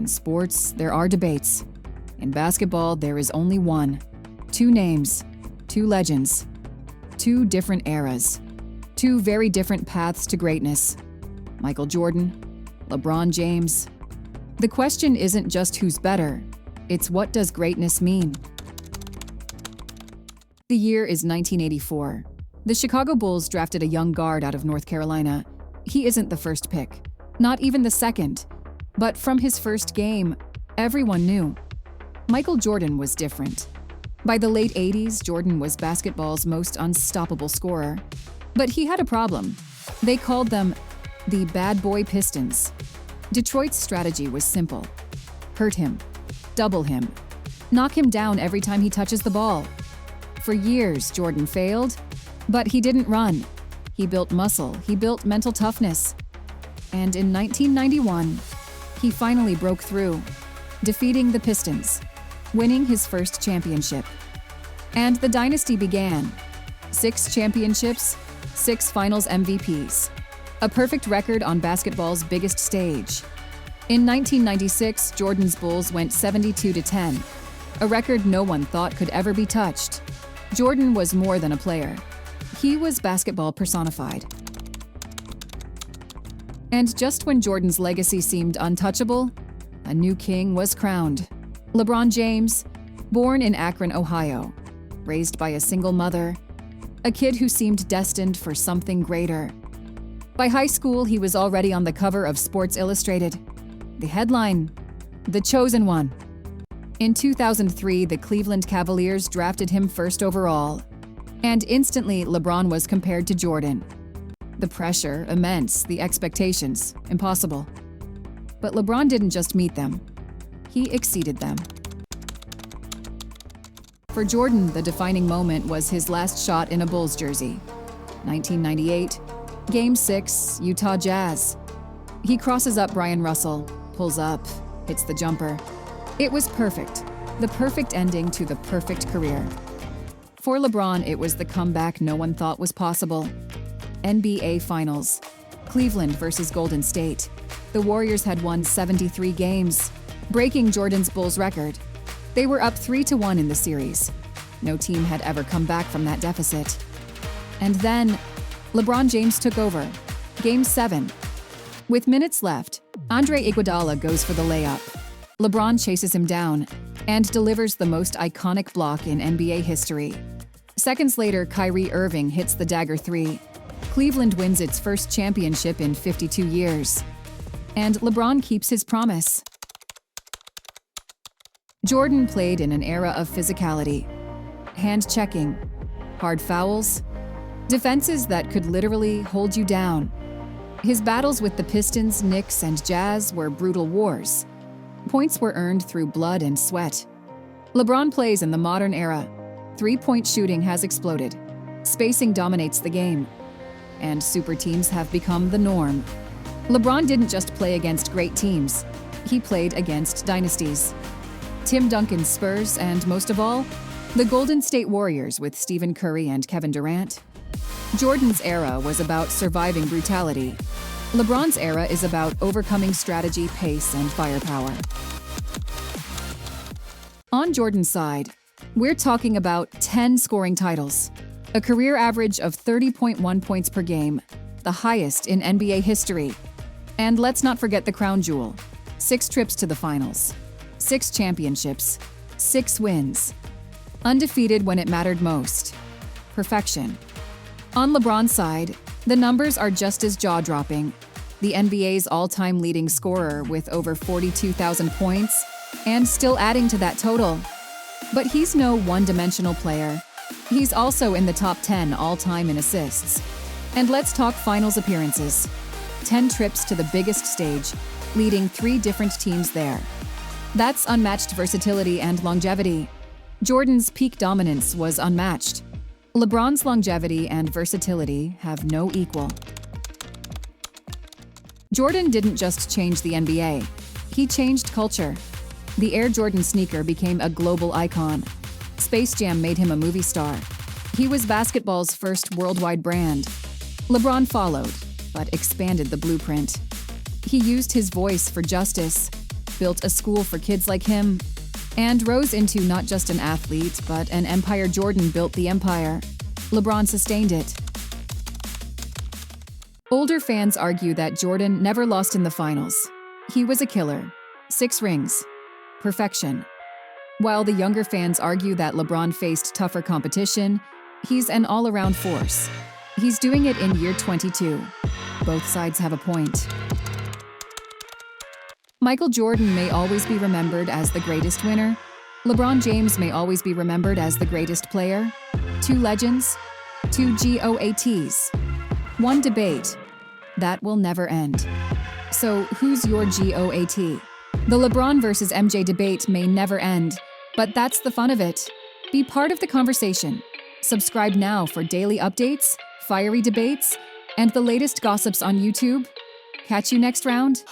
In sports, there are debates. In basketball, there is only one. Two names, two legends, two different eras, two very different paths to greatness. Michael Jordan, LeBron James. The question isn't just who's better, it's what does greatness mean? The year is 1984. The Chicago Bulls drafted a young guard out of North Carolina. He isn't the first pick, not even the second. But from his first game, everyone knew. Michael Jordan was different. By the late 80s, Jordan was basketball's most unstoppable scorer. But he had a problem. They called them the Bad Boy Pistons. Detroit's strategy was simple. Hurt him, double him, knock him down every time he touches the ball. For years, Jordan failed, but he didn't run. He built muscle, he built mental toughness. And in 1991, he finally broke through, defeating the Pistons, winning his first championship. And the dynasty began. 6 championships, 6 finals MVPs. A perfect record on basketball's biggest stage. In 1996, Jordan's Bulls went 72-10, a record no one thought could ever be touched. Jordan was more than a player. He was basketball personified. And just when Jordan's legacy seemed untouchable, a new king was crowned. LeBron James, born in Akron, Ohio, raised by a single mother, a kid who seemed destined for something greater. By high school, he was already on the cover of Sports Illustrated. The headline, "The Chosen One." In 2003, the Cleveland Cavaliers drafted him first overall. And instantly, LeBron was compared to Jordan. The pressure, immense, the expectations, impossible. But LeBron didn't just meet them. He exceeded them. For Jordan, the defining moment was his last shot in a Bulls jersey. 1998, Game 6, Utah Jazz. He crosses up Brian Russell, pulls up, hits the jumper. It was perfect, the perfect ending to the perfect career. For LeBron, it was the comeback no one thought was possible. NBA Finals, Cleveland versus Golden State. The Warriors had won 73 games, breaking Jordan's Bulls record. They were up 3-1 in the series. No team had ever come back from that deficit. And then, LeBron James took over. Game 7. With minutes left, Andre Iguodala goes for the layup. LeBron chases him down and delivers the most iconic block in NBA history. Seconds later, Kyrie Irving hits the dagger 3. Cleveland wins its first championship in 52 years. And LeBron keeps his promise. Jordan played in an era of physicality. Hand-checking, hard fouls, defenses that could literally hold you down. His battles with the Pistons, Knicks, and Jazz were brutal wars. Points were earned through blood and sweat. LeBron plays in the modern era. Three-point shooting has exploded. Spacing dominates the game. And super teams have become the norm. LeBron didn't just play against great teams. He played against dynasties. Tim Duncan's Spurs, and most of all, the Golden State Warriors with Stephen Curry and Kevin Durant. Jordan's era was about surviving brutality. LeBron's era is about overcoming strategy, pace, and firepower. On Jordan's side, we're talking about 10 scoring titles, a career average of 30.1 points per game, the highest in NBA history. And let's not forget the crown jewel, 6 trips to the finals, 6 championships, 6 wins. Undefeated when it mattered most. Perfection. On LeBron's side, the numbers are just as jaw-dropping. The NBA's all-time leading scorer with over 42,000 points, and still adding to that total. But he's no one-dimensional player. He's also in the top 10 all-time in assists. And let's talk finals appearances. 10 trips to the biggest stage, leading 3 different teams there. That's unmatched versatility and longevity. Jordan's peak dominance was unmatched. LeBron's longevity and versatility have no equal. Jordan didn't just change the NBA. He changed culture. The Air Jordan sneaker became a global icon. Space Jam made him a movie star. He was basketball's first worldwide brand. LeBron followed, but expanded the blueprint. He used his voice for justice, built a school for kids like him, and rose into not just an athlete, but an empire. Jordan built the empire. LeBron sustained it. Older fans argue that Jordan never lost in the finals. He was a killer. 6 rings. Perfection. While the younger fans argue that LeBron faced tougher competition, he's an all-around force. He's doing it in year 22. Both sides have a point. Michael Jordan may always be remembered as the greatest winner. LeBron James may always be remembered as the greatest player. 2 legends, 2 GOATs. 1 debate. That will never end. So, who's your GOAT? The LeBron versus MJ debate may never end, but that's the fun of it. Be part of the conversation. Subscribe now for daily updates, fiery debates, and the latest gossips on YouTube. Catch you next round.